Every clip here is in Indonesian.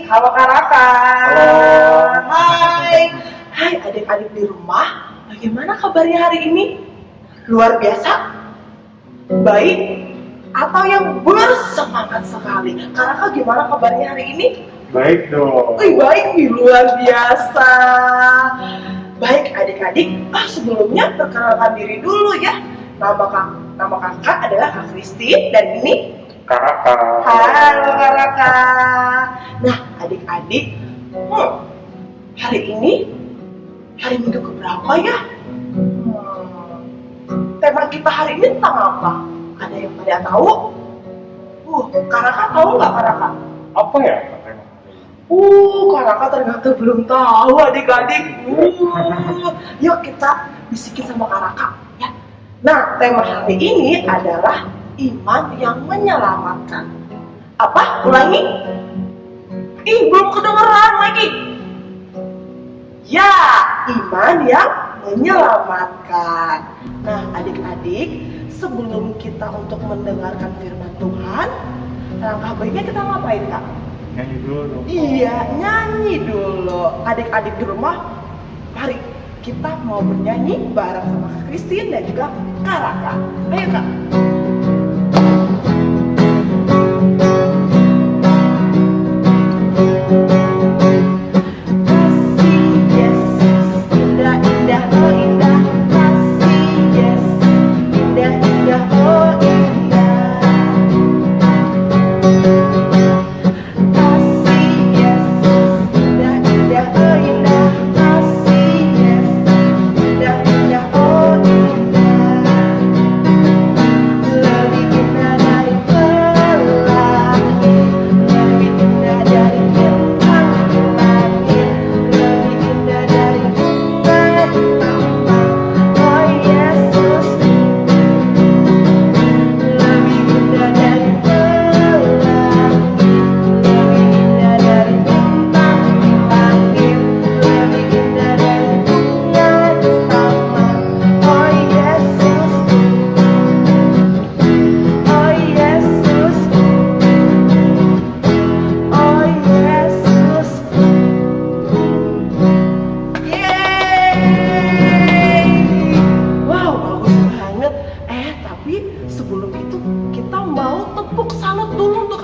Halo Kak Raka. Halo. Hai adik-adik di rumah. Bagaimana kabarnya hari ini? Luar biasa? Baik? Atau yang bersemangat sekali? Kak Raka gimana kabarnya hari ini? Baik dong. Baik nih, luar biasa. Baik adik-adik, sebelumnya perkenalkan diri dulu ya. Nama kakak adalah Kak Christine dan ini Kak Raka. halo Kak Raka. Nah adik-adik, hari ini hari minggu keberapa ya? Tema kita hari ini tentang apa? Ada yang pada tahu? Kak Raka tahu nggak Kak Raka? Apa ya tema? Kak Raka ternyata belum tahu adik-adik. Yuk kita bisikin sama Kak Raka ya. Nah tema hari ini adalah iman yang menyelamatkan. Apa? Ulangi. Belum kedengeran lagi. Ya, iman yang menyelamatkan. Nah, adik-adik, sebelum kita untuk mendengarkan firman Tuhan, langkah baiknya kita ngapain, Kak? Nyanyi dulu dong. Iya, nyanyi dulu. Adik-adik di rumah, mari kita mau bernyanyi bareng sama Kak Christine dan juga Kak Raka. Ayo, Kak.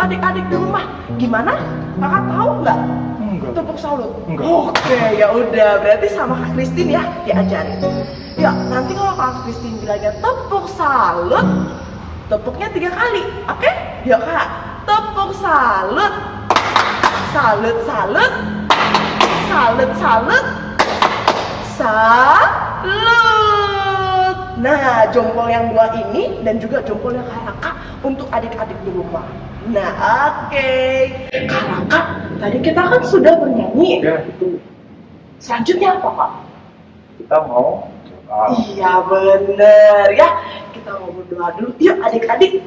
Adik-adik di rumah, gimana? Kakak tahu nggak? Enggak. Tepuk salut? Enggak. Oke, ya udah. Berarti sama Kak Christine ya diajarin. Ya, nanti kalau Kak Christine bilangnya tepuk salut, tepuknya 3 kali. Oke? Ya Kak, tepuk salut. Salut, salut. Salut, salut. Salut. Nah, jempol yang 2 ini dan juga jempol yang Kak Raka untuk adik-adik di rumah. Nah, oke. Kak Raka, tadi kita kan sudah bernyanyi. Ya itu Selanjutnya apa, Kak? kita mau doa. Iya, bener ya. Kita mau berdoa dulu. Yuk, adik-adik.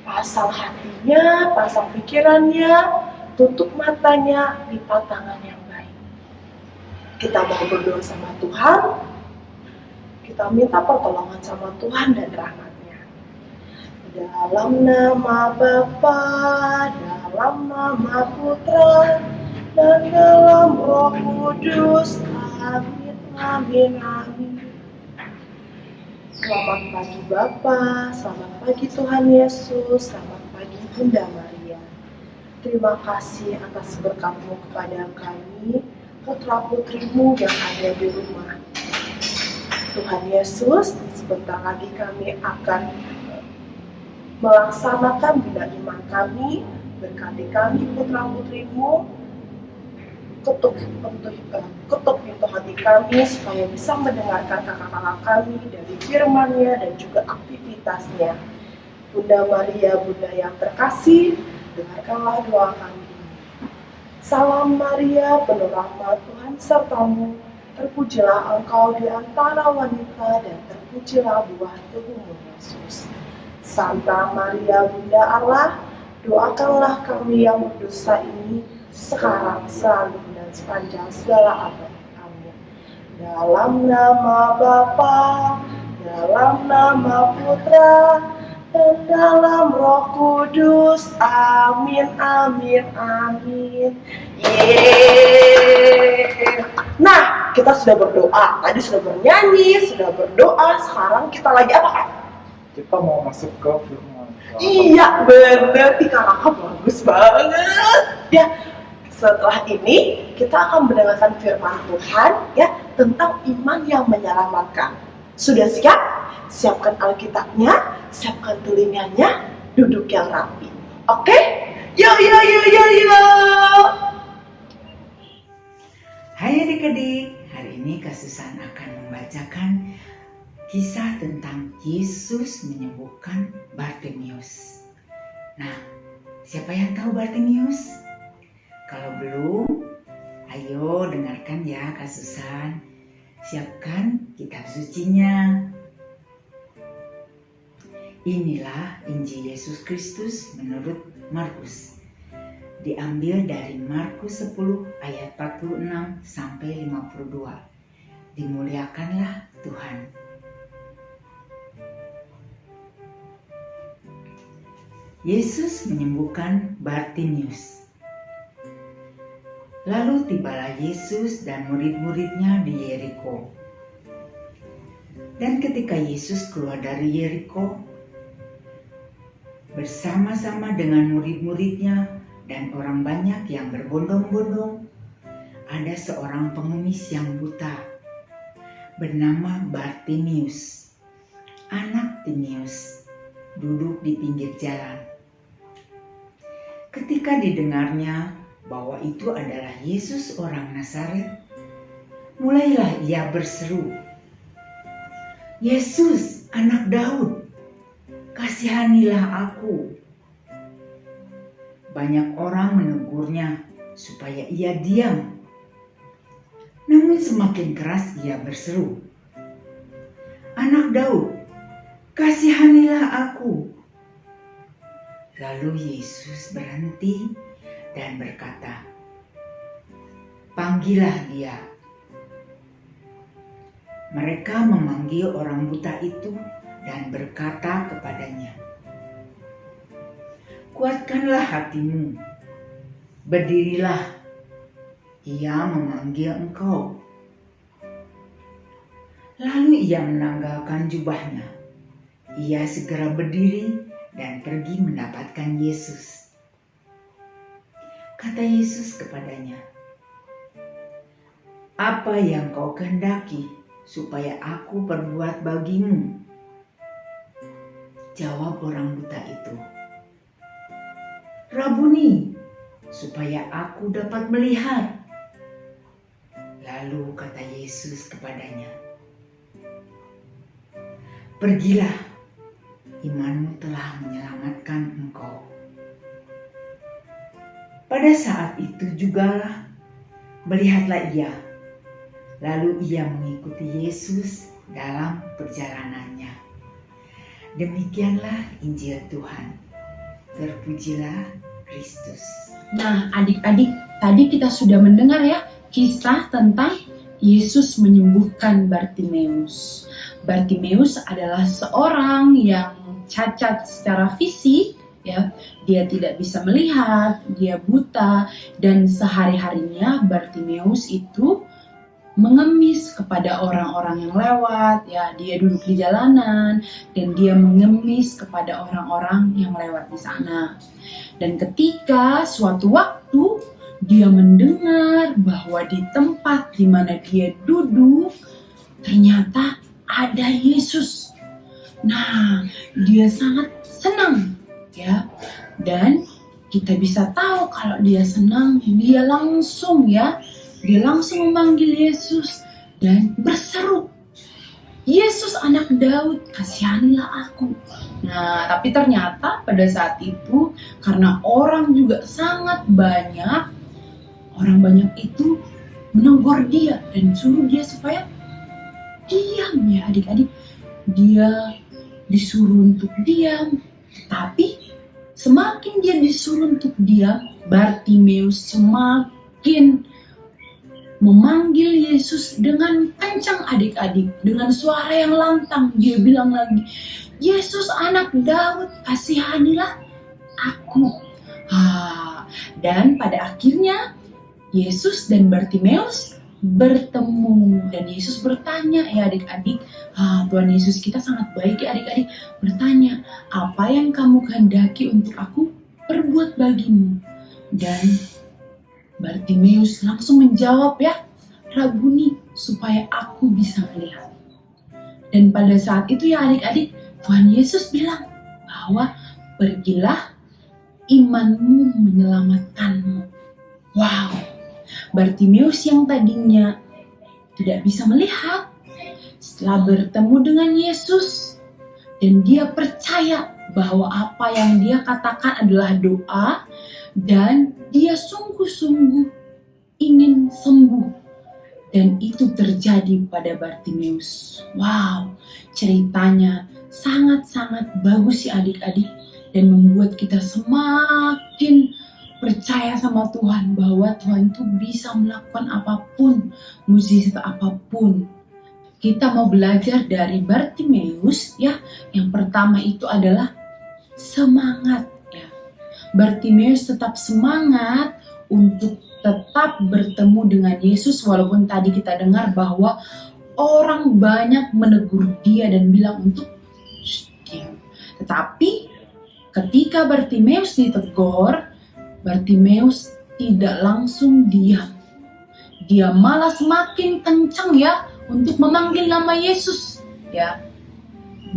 Pasang hatinya, pasang pikirannya, tutup matanya, lipat tangan yang baik. Kita mau berdoa sama Tuhan. Kita minta pertolongan sama Tuhan dan rahmatnya. Dalam nama Bapa, dalam nama Putra, dan dalam Roh Kudus. Amin, amin, amin. Selamat pagi Bapa, selamat pagi Tuhan Yesus, selamat pagi Bunda Maria. Terima kasih atas berkat-Mu kepada kami, putra-putrimu yang ada di rumah. Tuhan Yesus, sebentar lagi kami akan melaksanakan bina iman kami. Berkati kami putra-putrimu, ketuk pintu hati kami supaya bisa mendengarkan kakak-kakak kami dari firman-Nya dan juga aktivitasnya. Bunda Maria, Bunda yang terkasih, dengarkanlah doa kami. Salam Maria, penuh rahmat, Tuhan sertamu. Terpujilah engkau di antara wanita dan terpujilah buah tubuhmu Yesus. Santa Maria Bunda Allah, doakanlah kami yang berdosa ini sekarang, selalu, dan sepanjang segala abad. Amin. Dalam nama Bapa, dalam nama Putra, dan dalam Roh Kudus. Amin, amin, amin. Yeay. Nah, kita sudah berdoa. Tadi sudah bernyanyi, sudah berdoa. Sekarang kita lagi apa, Kak? Kita mau masuk ke firman. Iya, bener. Kakak bagus banget. Ya, setelah ini kita akan mendengarkan firman Tuhan ya tentang iman yang menyelamatkan. Sudah siap? Siapkan Alkitabnya, siapkan telinganya, duduk yang rapi. Oke? Yo. Hai adik-adik, hari ini Kak Susan akan membacakan kisah tentang Yesus menyembuhkan Bartimeus. Nah, siapa yang tahu Bartimeus? Kalau belum, ayo dengarkan ya Kak Susan. Siapkan kitab sucinya. Inilah Injil Yesus Kristus menurut Markus. Diambil dari Markus 10 ayat 46 sampai 52. Dimuliakanlah Tuhan. Yesus menyembuhkan Bartimeus. Lalu tibalah Yesus dan murid-muridnya di Yeriko. Dan ketika Yesus keluar dari Yeriko, bersama-sama dengan murid-muridnya dan orang banyak yang berbondong-bondong, ada seorang pengemis yang buta bernama Bartimeus, anak Timeus, duduk di pinggir jalan. Ketika didengarnya bahwa itu adalah Yesus orang Nazaret, mulailah ia berseru, "Yesus, anak Daud, kasihanilah aku." Banyak orang menegurnya supaya ia diam. Namun semakin keras ia berseru, "Anak Daud, kasihanilah aku." Lalu Yesus berhenti dan berkata, "Panggillah dia." Mereka memanggil orang buta itu dan berkata kepadanya, "Kuatkanlah hatimu, berdirilah, ia memanggil engkau." Lalu ia menanggalkan jubahnya. Ia segera berdiri dan pergi mendapatkan Yesus. Kata Yesus kepadanya, "Apa yang kau kehendaki supaya aku perbuat bagimu?" Jawab orang buta itu, "Rabuni, supaya aku dapat melihat." Lalu kata Yesus kepadanya, "Pergilah, imanmu telah menyelamatkan engkau." Pada saat itu jugalah melihatlah ia, lalu ia mengikuti Yesus dalam perjalanannya. Demikianlah Injil Tuhan. Terpujilah Kristus. Nah, adik-adik, tadi kita sudah mendengar ya kisah tentang Yesus menyembuhkan Bartimeus. Bartimeus adalah seorang yang cacat secara fisik, ya. Dia tidak bisa melihat, dia buta, dan sehari-harinya Bartimeus itu mengemis kepada orang-orang yang lewat, ya. Dia duduk di jalanan dan dia mengemis kepada orang-orang yang lewat di sana. Dan ketika suatu waktu dia mendengar bahwa di tempat di mana dia duduk ternyata ada Yesus. Nah, dia sangat senang, ya. Dan kita bisa tahu kalau dia senang, dia langsung memanggil Yesus dan berseru, "Yesus anak Daud, kasihanilah aku." Nah, tapi ternyata pada saat itu karena orang juga sangat banyak, orang banyak itu menegur dia dan suruh dia supaya diam, ya adik-adik. Dia disuruh untuk diam, tapi semakin dia disuruh untuk diam, Bartimeus semakin memanggil Yesus dengan kencang adik-adik, dengan suara yang lantang. Dia bilang lagi, Yesus anak Daud, kasihanilah aku. Dan pada akhirnya Yesus dan Bartimeus bertemu, dan Yesus bertanya, ya adik-adik, Tuhan Yesus kita sangat baik ya adik-adik, bertanya, apa yang kamu kehendaki untuk aku perbuat bagimu? Dan Bartimeus langsung menjawab, ya Rabuni, supaya aku bisa melihat. Dan pada saat itu ya adik-adik, Tuhan Yesus bilang bahwa pergilah, imanmu menyelamatkanmu. Wow, Bartimeus yang tadinya tidak bisa melihat, setelah bertemu dengan Yesus dan dia percaya bahwa apa yang dia katakan adalah doa dan dia sungguh-sungguh ingin sembuh, dan itu terjadi pada Bartimeus. Wow, ceritanya sangat-sangat bagus ya adik-adik, dan membuat kita semakin percaya sama Tuhan bahwa Tuhan tuh bisa melakukan apapun, mukjizat apapun. Kita mau belajar dari Bartimeus ya. Yang pertama itu adalah semangat ya. Bartimeus tetap semangat untuk tetap bertemu dengan Yesus, walaupun tadi kita dengar bahwa orang banyak menegur dia dan bilang untuk diam. Tetapi ketika Bartimeus ditegur, Bartimeus tidak langsung diam. Dia malah semakin kencang ya untuk memanggil nama Yesus ya.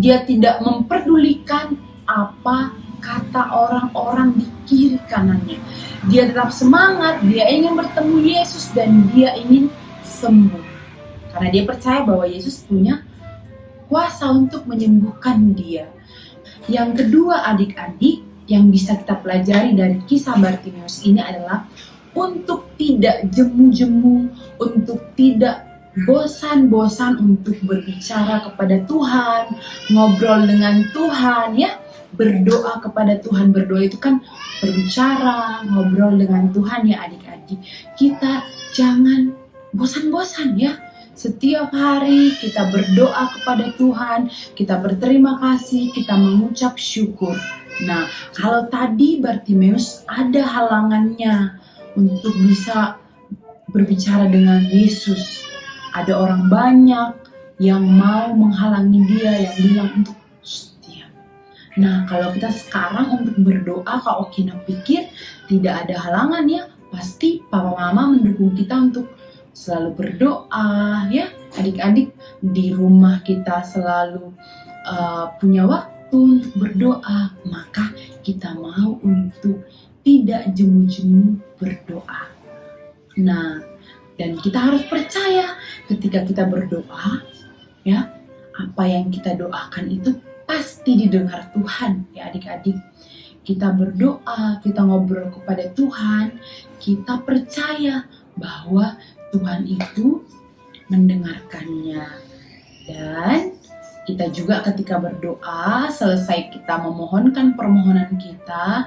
Dia tidak memperdulikan apa kata orang-orang di kiri kanannya. Dia tetap semangat, dia ingin bertemu Yesus dan dia ingin sembuh. Karena dia percaya bahwa Yesus punya kuasa untuk menyembuhkan dia. Yang kedua adik-adik, yang bisa kita pelajari dari kisah Bartimeus ini adalah untuk tidak jemu-jemu, untuk tidak bosan-bosan untuk berbicara kepada Tuhan, ngobrol dengan Tuhan ya, berdoa kepada Tuhan. Berdoa itu kan berbicara, ngobrol dengan Tuhan ya adik-adik. Kita jangan bosan-bosan ya. Setiap hari kita berdoa kepada Tuhan, kita berterima kasih, kita mengucap syukur. Nah, kalau tadi Bartimeus ada halangannya untuk bisa berbicara dengan Yesus. Ada orang banyak yang mau menghalangi dia, yang bilang untuk diam. Nah, kalau kita sekarang untuk berdoa, Kak Okina pikir tidak ada halangan ya. Pasti Papa Mama mendukung kita untuk selalu berdoa ya. Adik-adik di rumah kita selalu punya waktu untuk berdoa, maka kita mau untuk tidak jemu-jemu berdoa. Nah, dan kita harus percaya ketika kita berdoa, ya, apa yang kita doakan itu pasti didengar Tuhan, ya adik-adik. Kita berdoa, kita ngobrol kepada Tuhan, kita percaya bahwa Tuhan itu mendengarkannya. Dan kita juga ketika berdoa, selesai kita memohonkan permohonan kita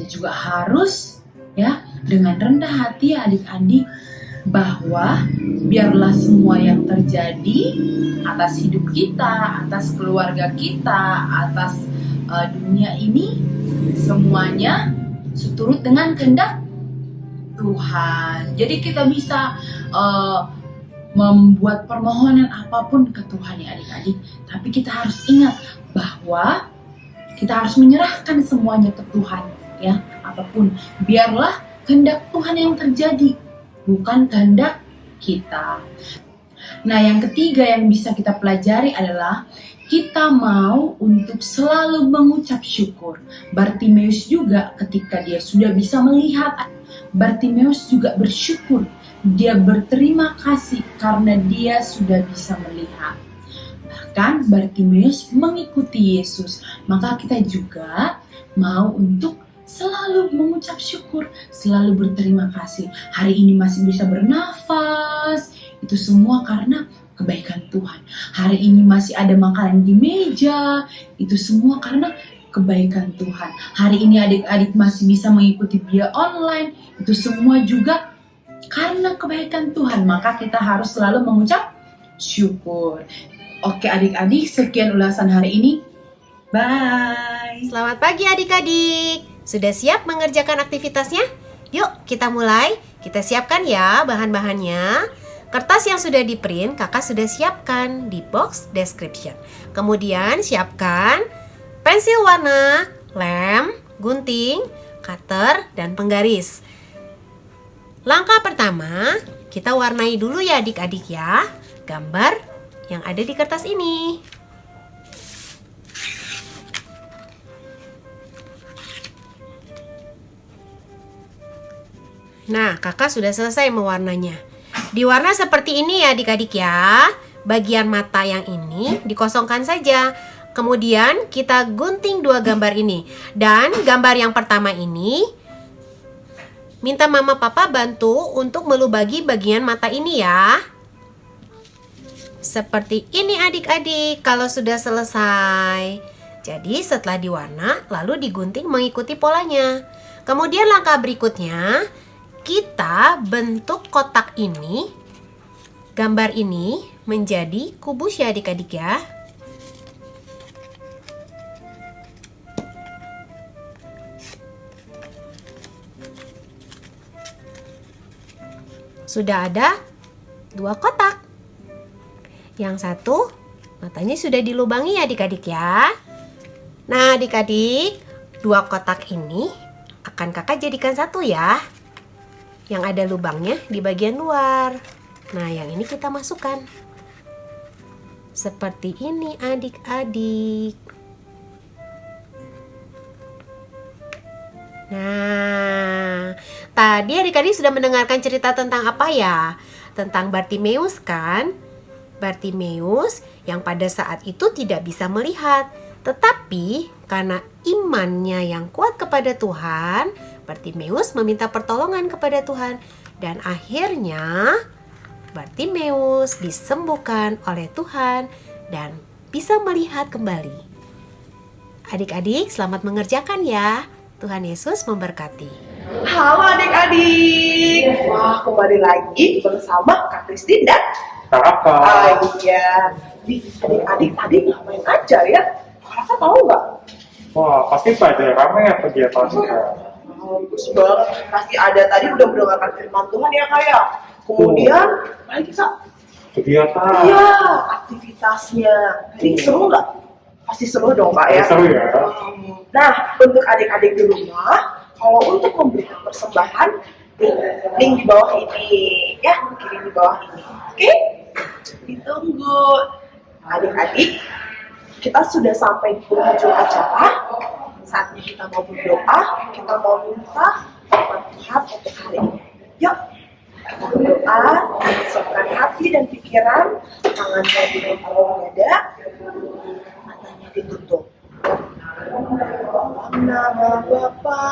juga harus ya dengan rendah hati ya adik-adik, bahwa biarlah semua yang terjadi atas hidup kita, atas keluarga kita, atas dunia ini, semuanya seturut dengan kehendak Tuhan. Jadi kita bisa membuat permohonan apapun ke Tuhan ya adik-adik. Tapi kita harus ingat bahwa kita harus menyerahkan semuanya ke Tuhan ya. Apapun, biarlah kehendak Tuhan yang terjadi, bukan kehendak kita. Nah, yang ketiga yang bisa kita pelajari adalah kita mau untuk selalu mengucap syukur. Bartimeus juga ketika dia sudah bisa melihat, Bartimeus juga bersyukur. Dia berterima kasih karena dia sudah bisa melihat. Bahkan Bartimeus mengikuti Yesus. Maka kita juga mau untuk selalu mengucap syukur, selalu berterima kasih. Hari ini masih bisa bernafas, itu semua karena kebaikan Tuhan. Hari ini masih ada makanan di meja, itu semua karena kebaikan Tuhan. Hari ini adik-adik masih bisa mengikuti via online, itu semua juga karena kebaikan Tuhan. Maka kita harus selalu mengucap syukur. Oke adik-adik, sekian ulasan hari ini. Bye. Selamat pagi adik-adik. Sudah siap mengerjakan aktivitasnya? Yuk kita mulai. Kita siapkan ya bahan-bahannya. Kertas yang sudah di-print kakak sudah siapkan di box description. Kemudian siapkan pensil warna, lem, gunting, cutter, dan penggaris. Langkah pertama, kita warnai dulu ya adik-adik ya gambar yang ada di kertas ini. Nah, kakak sudah selesai mewarnanya. Diwarna seperti ini ya adik-adik ya. Bagian mata yang ini dikosongkan saja. Kemudian kita gunting dua gambar ini. Dan gambar yang pertama ini, minta mama papa bantu untuk melubagi bagian mata ini ya. Seperti ini adik-adik kalau sudah selesai. Jadi setelah diwarna lalu digunting mengikuti polanya. Kemudian langkah berikutnya, kita bentuk kotak ini, gambar ini menjadi kubus ya adik-adik ya. Sudah ada dua kotak. Yang satu matanya sudah dilubangi ya adik-adik ya. Nah adik-adik, dua kotak ini akan kakak jadikan satu ya. Yang ada lubangnya di bagian luar. Nah, yang ini kita masukkan. Seperti ini adik-adik. Nah, tadi adik-adik sudah mendengarkan cerita tentang apa ya? Tentang Bartimeus kan? Bartimeus yang pada saat itu tidak bisa melihat. Tetapi karena imannya yang kuat kepada Tuhan, Bartimeus meminta pertolongan kepada Tuhan. Dan akhirnya Bartimeus disembuhkan oleh Tuhan dan bisa melihat kembali. Adik-adik selamat mengerjakan ya. Tuhan Yesus memberkati. Halo adik-adik. Wah, kembali lagi bersama Kak Kristin dan Kakak. iya. Adik-adik tadi ngapain aja ya? Kakak tahu nggak? Wah, pasti pada ramai ya kegiatannya. Bagus banget. Pasti ada tadi udah mendengarkan firman Tuhan ya Kak ya. Kemudian, lagi Kak. Kegiatan. Iya, aktivitasnya. Jadi seru nggak? Pasti seru dong Kak ya. Seru ya. Nah, untuk adik-adik di rumah, kalau untuk memberikan persembahan, link di bawah ini, ya, kirim di bawah ini. Oke? Ditunggu. Adik-adik, kita sudah sampai di penghujung acara. Saatnya kita mau berdoa, kita mau minta Tuhan untuk hari ini. Yuk, kita berdoa, siapkan hati dan pikiran, tangannya di bawah dada, matanya ditutup. Dalam nama Bapa,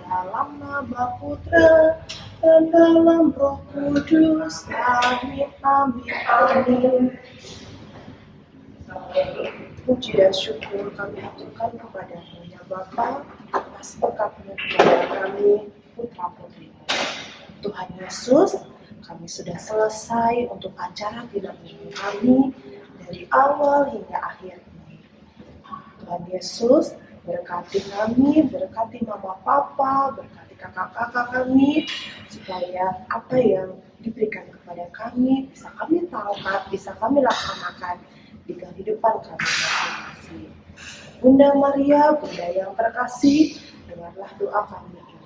dalam nama Putra, dan dalam Roh Kudus. Amin, amin, amin. Puji dan syukur kami aturkan kepada-Mu ya Bapa atas berkat-Mu kepada kami putra-putri. Tuhan Yesus, kami sudah selesai untuk acara Bina Minggu kami dari awal hingga akhir ini. Tuhan Yesus, berkati kami, berkati mama papa, berkati kakak-kakak kami, supaya apa yang diberikan kepada kami bisa kami tahu, bisa kami laksanakan di kehidupan kami masing-masing. Bunda Maria, Bunda yang terkasih, dengarlah doa kami ini.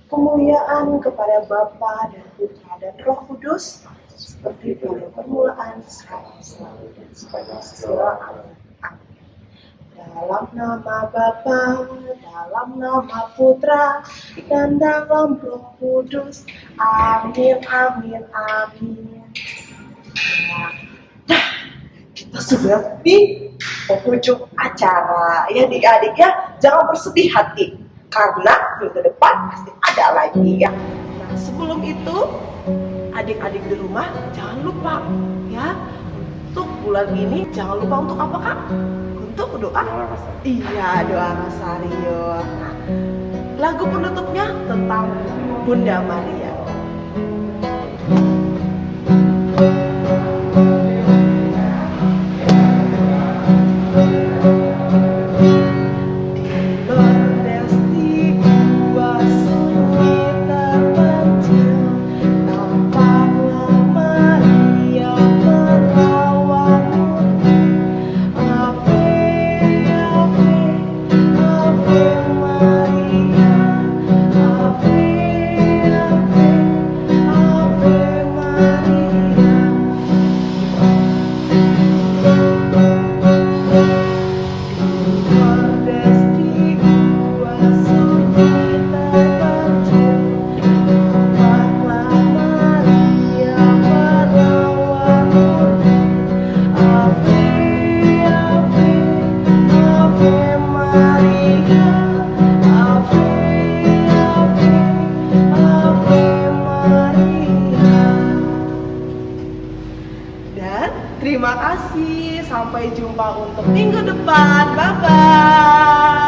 Kemuliaan kepada Bapa dan Putra dan Roh Kudus, seperti pada permulaan, sekarang, selalu, dan selamanya. Amin. Dalam nama Bapa, dalam nama Putra, dan dalam Roh Kudus. Amin, amin, amin. Nah, kita sudah di penghujung acara. Ya adik-adik ya, jangan bersedih hati. Karena minggu depan pasti ada lagi ya. Nah, sebelum itu, adik-adik di rumah jangan lupa ya. Untuk bulan ini jangan lupa untuk apa Kak? Untuk doa. Iya, doa Rosario. Nah, lagu penutupnya tentang Bunda Maria. Dan terima kasih. Sampai jumpa untuk minggu depan. Bye-bye.